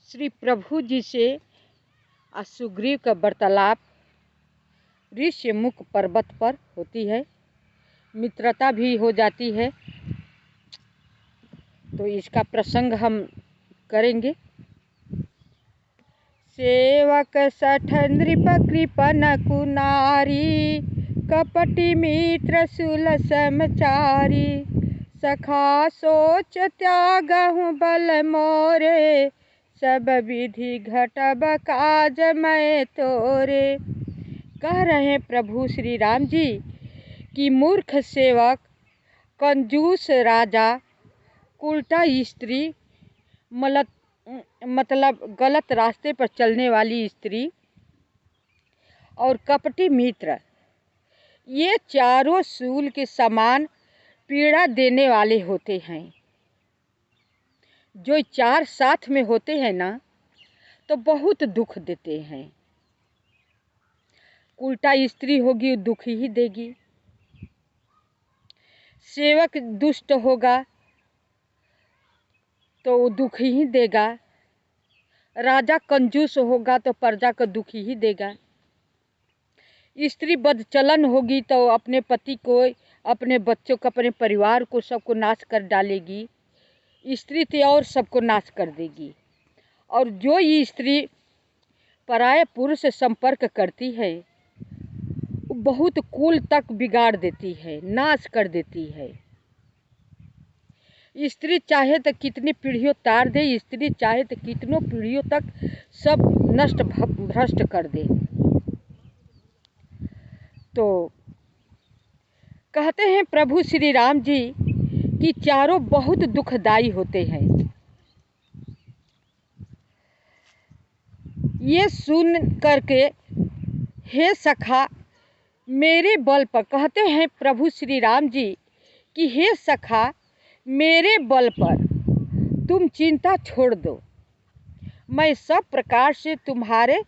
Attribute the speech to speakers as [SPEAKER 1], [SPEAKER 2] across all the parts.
[SPEAKER 1] श्री प्रभु जी से सुग्रीव का वार्तालाप ऋष्यमुख पर्वत पर होती है। मित्रता भी हो जाती है, तो इसका प्रसंग हम करेंगे। सेवक सठ नृप कृपन कुनारी, कपटी मित्र सुल समचारी। सखा सोच त्यागहु बल मोरे, सब विधि घटब काज मैं तोरे। कह रहे प्रभु श्री राम जी कि मूर्ख सेवक, कंजूस राजा, उल्टा स्त्री, मतलब गलत रास्ते पर चलने वाली स्त्री और कपटी मित्र, ये चारों शूल के समान पीड़ा देने वाले होते हैं। जो चार साथ में होते हैं ना, तो बहुत दुख देते हैं। उल्टा स्त्री होगी दुख ही देगी, सेवक दुष्ट होगा तो वो दुख ही देगा, राजा कंजूस होगा तो प्रजा को दुख ही देगा। स्त्री बदचलन होगी तो अपने पति को, अपने बच्चों को, अपने परिवार को, सबको नाश कर डालेगी। स्त्री तो और सबको नाश कर देगी। और जो ये स्त्री पराये पुरुष से संपर्क करती है, बहुत कुल तक बिगाड़ देती है, नाश कर देती है। स्त्री चाहे तो कितनी पीढ़ियों तार दे, स्त्री चाहे तो कितनों पीढ़ियों तक सब नष्ट भ्रष्ट कर दे। तो कहते हैं प्रभु श्री राम जी कि चारों बहुत दुखदाई होते हैं। ये सुन करके हे सखा मेरे बल पर, कहते हैं प्रभु श्री राम जी कि हे सखा मेरे बल पर तुम चिंता छोड़ दो, मैं सब प्रकार से तुम्हारे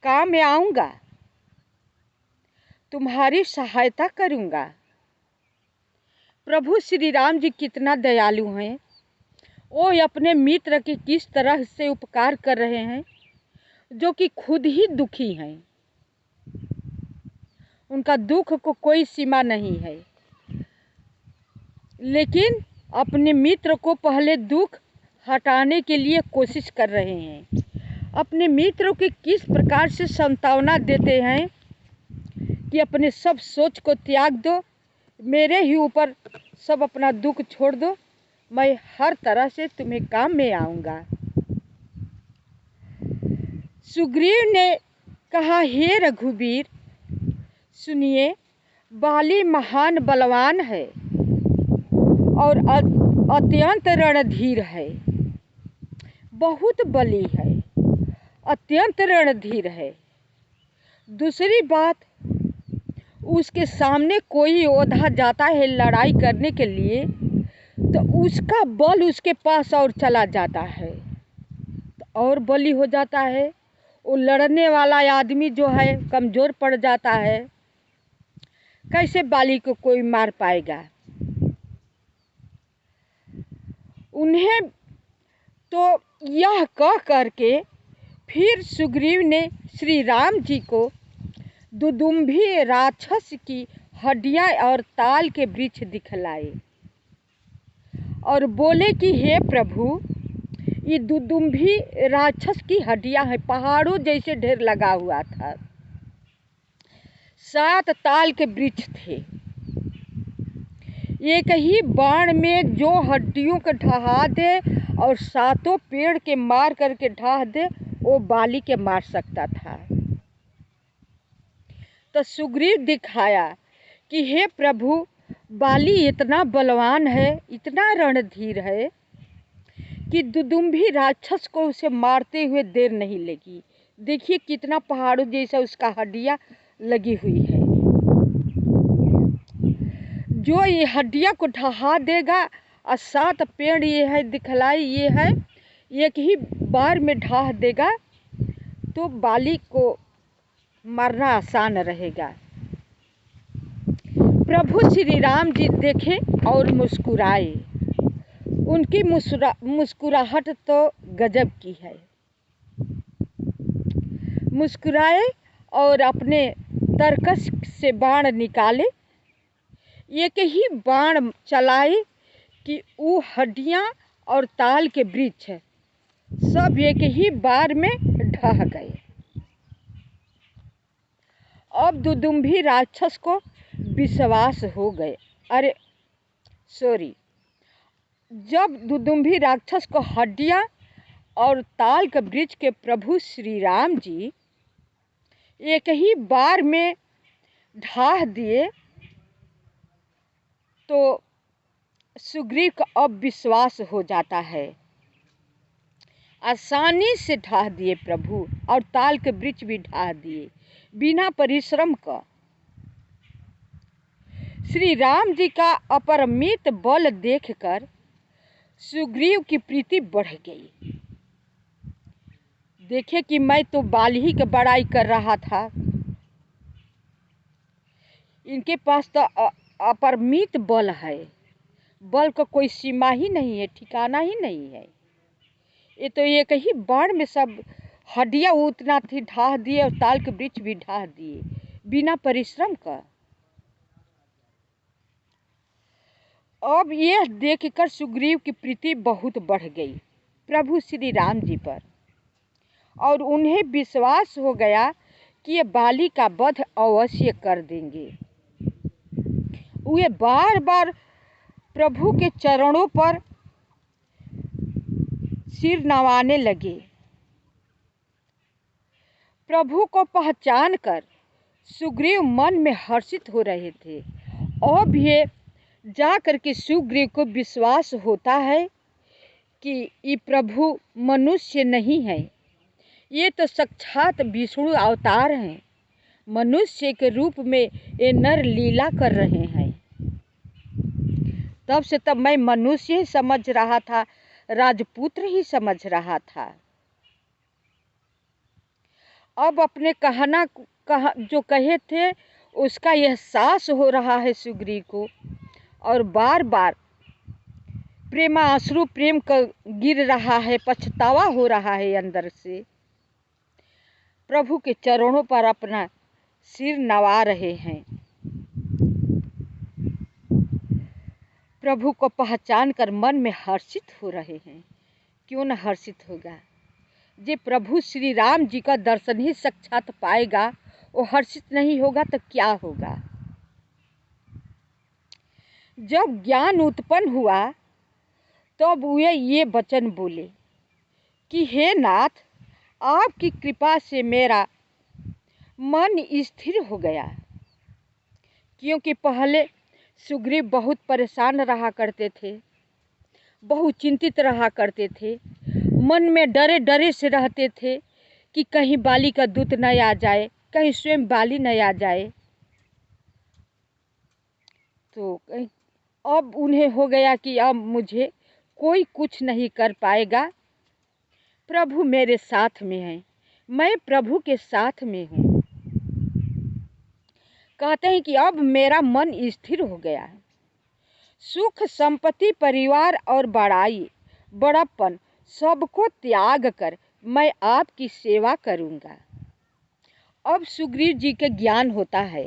[SPEAKER 1] काम में आऊँगा, तुम्हारी सहायता करूँगा। प्रभु श्री राम जी कितना दयालु हैं। वो अपने मित्र की किस तरह से उपकार कर रहे हैं, जो कि खुद ही दुखी हैं। उनका दुख को कोई सीमा नहीं है, लेकिन अपने मित्र को पहले दुख हटाने के लिए कोशिश कर रहे हैं। अपने मित्रों की किस प्रकार से सांत्वना देते हैं कि अपने सब सोच को त्याग दो, मेरे ही ऊपर सब अपना दुख छोड़ दो, मैं हर तरह से तुम्हें काम में आऊँगा। सुग्रीव ने कहा, हे रघुवीर सुनिए, बाली महान बलवान है और अत्यंत रणधीर है, बहुत बली है, अत्यंत रणधीर है। दूसरी बात, उसके सामने कोई योद्धा जाता है लड़ाई करने के लिए तो उसका बल उसके पास और चला जाता है, तो और बली हो जाता है। वो लड़ने वाला आदमी जो है कमज़ोर पड़ जाता है, कैसे बाली को कोई मार पाएगा। उन्हें तो यह कह करके फिर सुग्रीव ने श्री राम जी को दुदुम्भी राक्षस की हड्डियाँ और ताल के वृक्ष दिखलाए और बोले कि हे प्रभु, ये दुदुम्भी राक्षस की हड्डियाँ हैं, पहाड़ों जैसे ढेर लगा हुआ था। 7 ताल के वृक्ष थे, एक ही बाण में जो हड्डियों को ढहा दे और 7 पेड़ के मार करके ढहा दे, वो बाली के मार सकता था। तो सुग्रीव दिखाया कि हे प्रभु, बाली इतना बलवान है, इतना रणधीर है कि दुदुम्भी राक्षस को उसे मारते हुए देर नहीं लगी। देखिए कितना पहाड़ों जैसा उसका हड्डियाँ लगी हुई है। जो ये हड्डियाँ को ढहा देगा और 7 पेड़ ये है दिखलाई, ये है एक ही बार में ढहा देगा, तो बाली को मारना आसान रहेगा। प्रभु श्री राम जी देखे और मुस्कुराए उनकी मुस्कुराहट तो गजब की है। मुस्कुराए और अपने तरकस से बाण निकाले, एक ही बाण चलाए कि वो हड्डियाँ और ताल के वृक्ष सब एक ही बार में ढह गए। अब दुदुम्भी राक्षस को विश्वास हो गए। जब दुदुम्भी राक्षस को हड्डियाँ और ताल के वृक्ष के प्रभु श्री राम जी एक ही बार में ढाह दिए तो सुग्रीव का अब विश्वास हो जाता है। आसानी से ढाह दिए प्रभु, और ताल के वृक्ष भी ढाह दिए बिना परिश्रम का। श्री राम जी का अपरिमित बल देखकर सुग्रीव की प्रीति बढ़ गई। देखे कि मैं तो बाल ही की बड़ाई कर रहा था, इनके पास तो अपरिमित बल है, बल का कोई सीमा ही नहीं है, ठिकाना ही नहीं है। ये तो एक ही बाण में सब हड्डियाँ उतना थी ढाह दिए और ताल के वृक्ष भी ढाह दिए बिना परिश्रम का। अब यह देखकर सुग्रीव की प्रीति बहुत बढ़ गई प्रभु श्री राम जी पर, और उन्हें विश्वास हो गया कि ये बाली का वध अवश्य कर देंगे। वे बार बार प्रभु के चरणों पर सिर नवाने लगे। प्रभु को पहचान कर सुग्रीव मन में हर्षित हो रहे थे। अब ये जा कर के सुग्रीव को विश्वास होता है कि ये प्रभु मनुष्य नहीं है, ये तो साक्षात विष्णु अवतार हैं, मनुष्य के रूप में ये नर लीला कर रहे हैं। तब से तब मैं मनुष्य ही समझ रहा था, राजपुत्र ही समझ रहा था। अब अपने जो कहे थे उसका एहसास हो रहा है सुग्रीव को, और बार बार प्रेमाश्रु प्रेम का गिर रहा है, पछतावा हो रहा है अंदर से। प्रभु के चरणों पर अपना सिर नवा रहे हैं। प्रभु को पहचान कर मन में हर्षित हो रहे हैं। क्यों न हर्षित होगा, जे प्रभु श्री राम जी का दर्शन ही साक्षात पाएगा, वो हर्षित नहीं होगा तो क्या होगा। जब ज्ञान उत्पन्न हुआ तब वे ये वचन बोले कि हे नाथ, आपकी कृपा से मेरा मन स्थिर हो गया। क्योंकि पहले सुग्रीव बहुत परेशान रहा करते थे, बहुत चिंतित रहा करते थे, मन में डरे डरे से रहते थे कि कहीं बाली का दूत न आ जाए, कहीं स्वयं बाली न आ जाए। तो अब उन्हें हो गया कि अब मुझे कोई कुछ नहीं कर पाएगा, प्रभु मेरे साथ में हैं, मैं प्रभु के साथ में हूँ। कहते हैं कि अब मेरा मन स्थिर हो गया है। सुख संपत्ति परिवार और बड़ाई बड़प्पन सबको त्याग कर मैं आपकी सेवा करूँगा। अब सुग्रीव जी के ज्ञान होता है,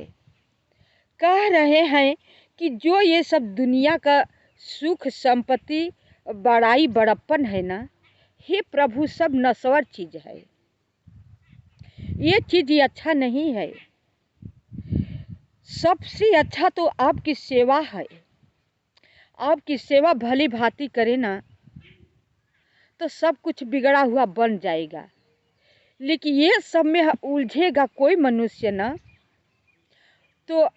[SPEAKER 1] कह रहे हैं कि जो ये सब दुनिया का सुख संपत्ति बड़ाई बड़प्पन है ना, हे प्रभु सब नश्वर चीज़ है, ये चीज़ अच्छा नहीं है। सबसे अच्छा तो आपकी सेवा है। आपकी सेवा भली भांति करे ना तो सब कुछ बिगड़ा हुआ बन जाएगा। लेकिन ये सब में उलझेगा कोई मनुष्य ना तो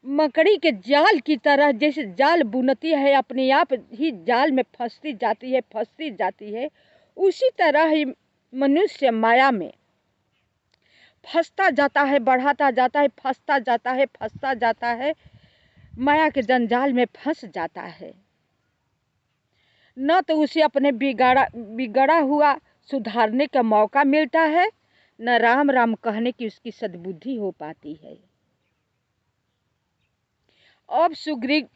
[SPEAKER 1] मकड़ी के जाल की तरह, जैसे जाल बुनती है अपने आप ही जाल में फंसती जाती है, उसी तरह ही मनुष्य माया में फंसता जाता है, बढ़ाता जाता है, फंसता जाता है, माया के जंजाल में फंस जाता है। न तो उसे अपने बिगड़ा हुआ सुधारने का मौका मिलता है, न राम राम कहने की उसकी सद्बुद्धि हो पाती है। अब सुग्रीव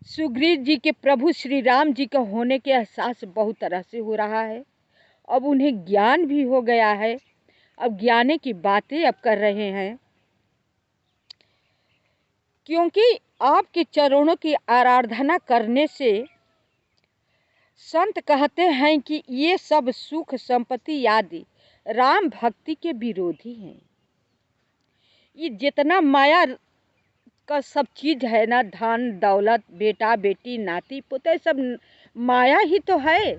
[SPEAKER 1] सुग्रीव जी के प्रभु श्री राम जी का होने के एहसास बहुत तरह से हो रहा है। अब उन्हें ज्ञान भी हो गया है। अब ज्ञाने की बातें अब कर रहे हैं, क्योंकि आपके चरणों की आराधना करने से संत कहते हैं कि ये सब सुख संपत्ति आदि राम भक्ति के विरोधी हैं। ये जितना माया का सब चीज़ है ना, धन दौलत, बेटा बेटी, नाती पोते, सब माया ही तो है।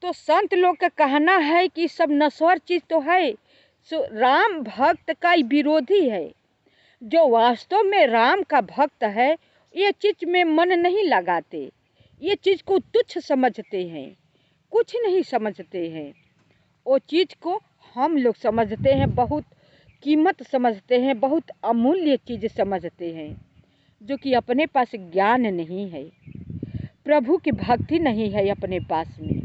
[SPEAKER 1] तो संत लोग का कहना है कि सब नश्वर चीज़ तो है, सो राम भक्त का विरोधी है। जो वास्तव में राम का भक्त है, ये चीज़ में मन नहीं लगाते, ये चीज़ को तुच्छ समझते हैं, कुछ नहीं समझते हैं। वो चीज़ को हम लोग समझते हैं, बहुत कीमत समझते हैं, बहुत अमूल्य चीज़ समझते हैं, जो कि अपने पास ज्ञान नहीं है, प्रभु की भक्ति नहीं है अपने पास में।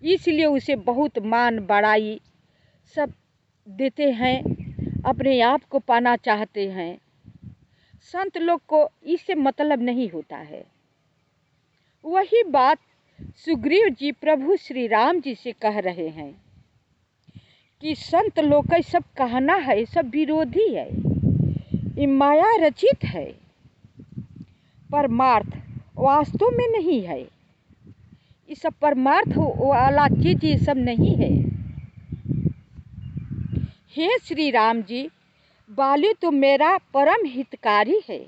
[SPEAKER 1] इसलिए उसे बहुत मान बड़ाई सब देते हैं, अपने आप को पाना चाहते हैं। संत लोग को इससे मतलब नहीं होता है। वही बात सुग्रीव जी प्रभु श्री राम जी से कह रहे हैं कि संत लोग का सब कहना है, सब विरोधी है, ये माया रचित है, परमार्थ वास्तव में नहीं है। ये सब परमार्थ वाला चीज ये सब नहीं है। हे श्री राम जी, बाली तो मेरा परम हितकारी है,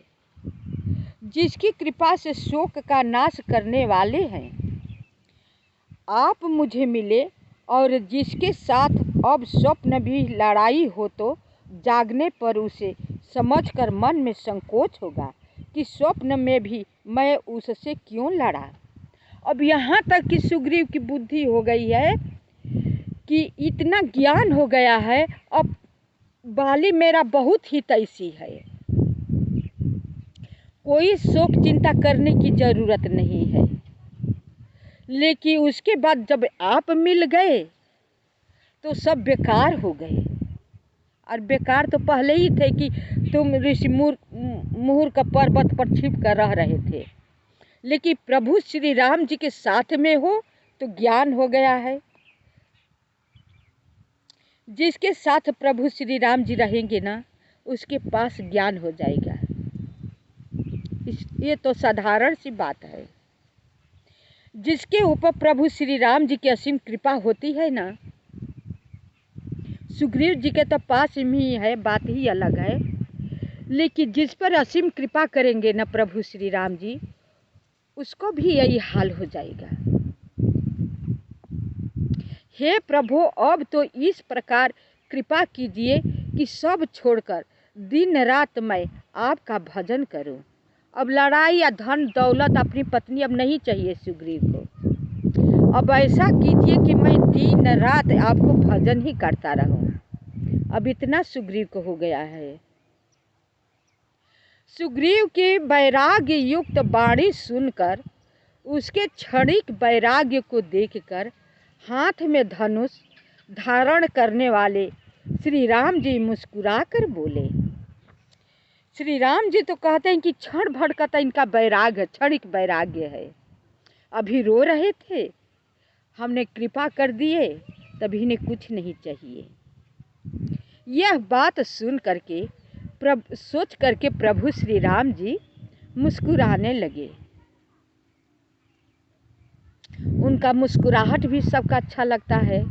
[SPEAKER 1] जिसकी कृपा से शोक का नाश करने वाले हैं। आप मुझे मिले और जिसके साथ अब स्वप्न भी लड़ाई हो तो जागने पर उसे समझकर मन में संकोच होगा कि स्वप्न में भी मैं उससे क्यों लड़ा। अब यहाँ तक कि सुग्रीव की बुद्धि हो गई है कि इतना ज्ञान हो गया है, अब बाली मेरा बहुत हितैषी है, कोई शोक चिंता करने की ज़रूरत नहीं है। लेकिन उसके बाद जब आप मिल गए तो सब बेकार हो गए। और बेकार तो पहले ही थे कि तुम ऋषि मुहुर का पर्वत पर छिप कर रह रहे थे, लेकिन प्रभु श्री राम जी के साथ में हो तो ज्ञान हो गया है। जिसके साथ प्रभु श्री राम जी रहेंगे ना, उसके पास ज्ञान हो जाएगा। ये तो साधारण सी बात है। जिसके ऊपर प्रभु श्री राम जी की असीम कृपा होती है ना, सुग्रीव जी के तो पास में ही है, बात ही अलग है। लेकिन जिस पर असीम कृपा करेंगे ना प्रभु श्री राम जी, उसको भी यही हाल हो जाएगा। हे प्रभु, अब तो इस प्रकार कृपा कीजिए कि सब छोड़कर दिन रात मैं आपका भजन करूं। अब लड़ाई या धन दौलत, अपनी पत्नी अब नहीं चाहिए सुग्रीव को। अब ऐसा कीजिए कि मैं दिन रात आपको भजन ही करता रहूं। अब इतना सुग्रीव को हो गया है। सुग्रीव की वैराग्य युक्त वाणी सुनकर, उसके क्षणिक वैराग्य को देखकर हाथ में धनुष धारण करने वाले श्री राम जी मुस्कुराकर बोले। श्री राम जी तो कहते हैं कि क्षण भर का तो इनका वैराग्य, क्षणिक वैराग्य है। अभी रो रहे थे, हमने कृपा कर दिए, तभी इन्हें कुछ नहीं चाहिए। यह बात सुन करके सोच करके प्रभु श्री राम जी मुस्कुराने लगे। उनका मुस्कुराहट भी सबका अच्छा लगता है।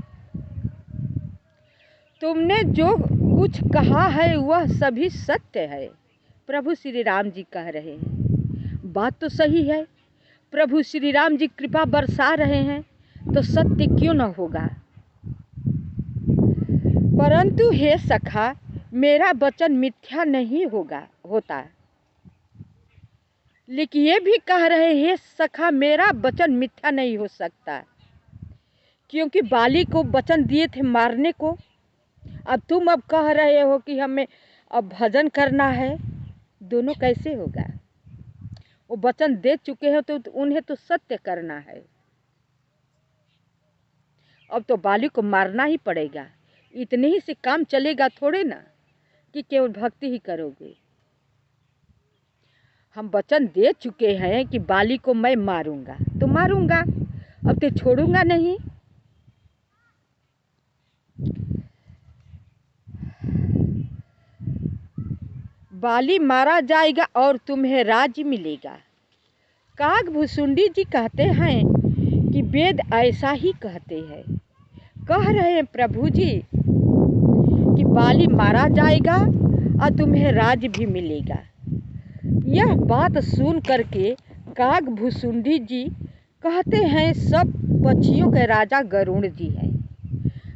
[SPEAKER 1] तुमने जो कुछ कहा है वह सभी सत्य है, प्रभु श्री राम जी कह रहे हैं। बात तो सही है, प्रभु श्री राम जी कृपा बरसा रहे हैं, तो सत्य क्यों न होगा। परंतु हे सखा, मेरा वचन मिथ्या नहीं होता। लेकिन ये भी कह रहे हैं, सखा मेरा वचन मिथ्या नहीं हो सकता, क्योंकि बाली को वचन दिए थे मारने को। अब तुम अब कह रहे हो कि हमें अब भजन करना है, दोनों कैसे होगा। वो वचन दे चुके हो तो उन्हें तो सत्य करना है। अब तो बाली को मारना ही पड़ेगा। इतने ही से काम चलेगा थोड़े ना कि केवल भक्ति ही करोगे। हम वचन दे चुके हैं कि बाली को मैं मारूंगा तो मारूंगा, अब तो छोड़ूंगा नहीं। बाली मारा जाएगा और तुम्हें राज्य मिलेगा। काकभुसुंडी जी कहते हैं कि वेद ऐसा ही कहते हैं, कह रहे हैं प्रभु जी कि बाली मारा जाएगा और तुम्हें राज्य भी मिलेगा। यह बात सुन करके काकभुसुंडी जी कहते हैं सब पक्षियों के राजा गरुड़ जी हैं।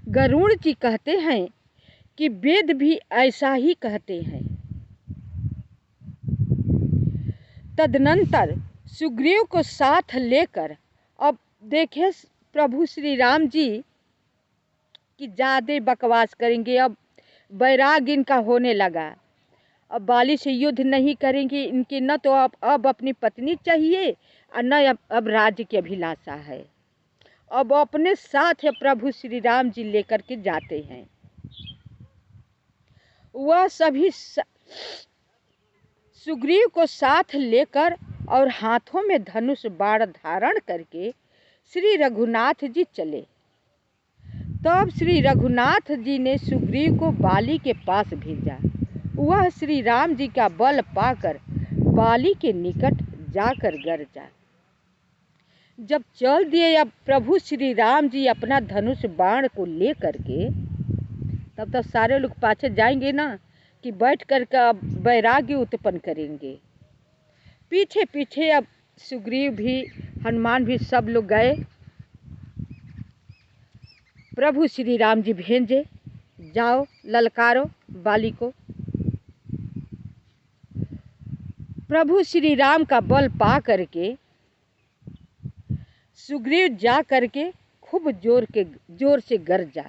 [SPEAKER 1] गरुड़ जी कहते हैं कि वेद भी ऐसा ही कहते हैं। तदनंतर सुग्रीव को साथ लेकर, अब देखे प्रभु श्री राम जी कि ज़्यादा बकवास करेंगे, अब वैराग्य इनका होने लगा। अब बाली से युद्ध नहीं करेंगे, इनकी न तो अब अपनी पत्नी चाहिए और न अब राज्य की अभिलाषा है। अब अपने साथ प्रभु श्री राम जी लेकर के जाते हैं। वह सभी सुग्रीव को साथ लेकर और हाथों में धनुष बाण धारण करके श्री रघुनाथ जी चले। तब श्री रघुनाथ जी ने सुग्रीव को बाली के पास भेजा। वह श्री राम जी का बल पाकर बाली के निकट जाकर गरजा। जब चल दिए अब प्रभु श्री राम जी अपना धनुष बाण को ले करके, तब तो सारे लोग पाछे जाएंगे ना कि बैठ कर के अब वैराग्य उत्पन्न करेंगे। पीछे पीछे अब सुग्रीव भी, हनुमान भी, सब लोग गए। प्रभु श्री राम जी भेजे, जाओ ललकारो बाली को। प्रभु श्री राम का बल पा करके सुग्रीव जा करके खूब जोर से गरजा।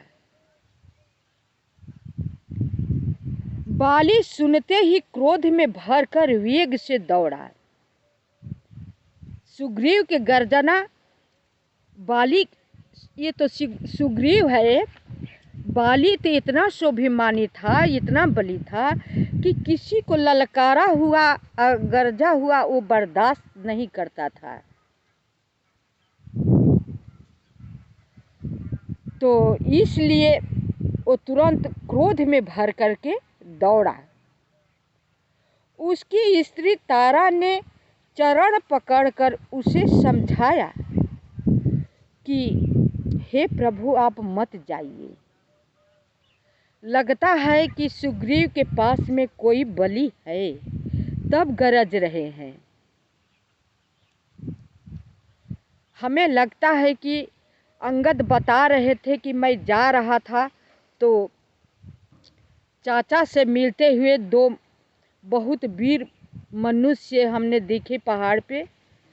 [SPEAKER 1] बाली सुनते ही क्रोध में भरकर वेग से दौड़ा। सुग्रीव के गर्जना, बाली, ये तो सुग्रीव है, बाली तो इतना स्वाभिमानी था, इतना बली था कि किसी को ललकारा हुआ, गरजा हुआ वो बर्दाश्त नहीं करता था। तो इसलिए वो तुरंत क्रोध में भर करके दौड़ा। उसकी स्त्री तारा ने चरण पकड़कर उसे समझाया कि हे प्रभु आप मत जाइए, लगता है कि सुग्रीव के पास में कोई बलि है, तब गरज रहे हैं। हमें लगता है कि अंगद बता रहे थे कि मैं जा रहा था तो चाचा से मिलते हुए दो बहुत वीर मनुष्य हमने देखे पहाड़ पे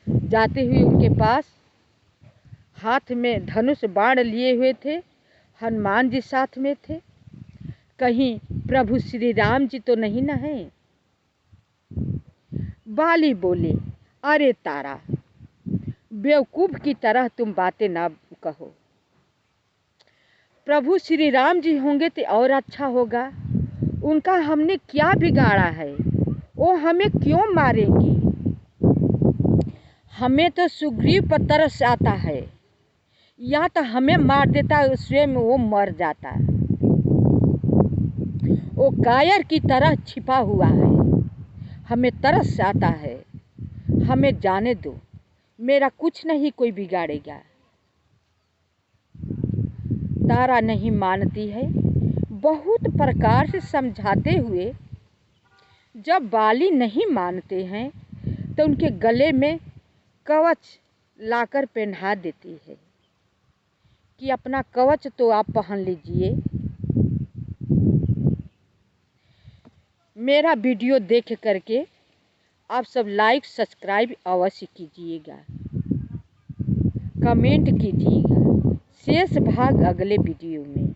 [SPEAKER 1] जाते हुए, उनके पास हाथ में धनुष बाण लिए हुए थे, हनुमान जी साथ में थे। कहीं प्रभु श्री राम जी तो नहीं ना है। बाली बोले, अरे तारा, बेवकूफ़ की तरह तुम बातें ना कहो। प्रभु श्री राम जी होंगे तो और अच्छा होगा। उनका हमने क्या बिगाड़ा है, वो हमें क्यों मारेंगे? हमें तो सुग्रीव पर तरस आता है, या तो हमें मार देता, स्वयं वो मर जाता। वो कायर की तरह छिपा हुआ है, हमें तरस आता है। हमें जाने दो, मेरा कुछ नहीं कोई बिगाड़ेगा। तारा नहीं मानती है, बहुत प्रकार से समझाते हुए जब बाली नहीं मानते हैं तो उनके गले में कवच लाकर पहना देती है कि अपना कवच तो आप पहन लीजिए। मेरा वीडियो देख करके आप सब लाइक सब्सक्राइब अवश्य कीजिएगा, कमेंट कीजिएगा। शेष भाग अगले वीडियो में।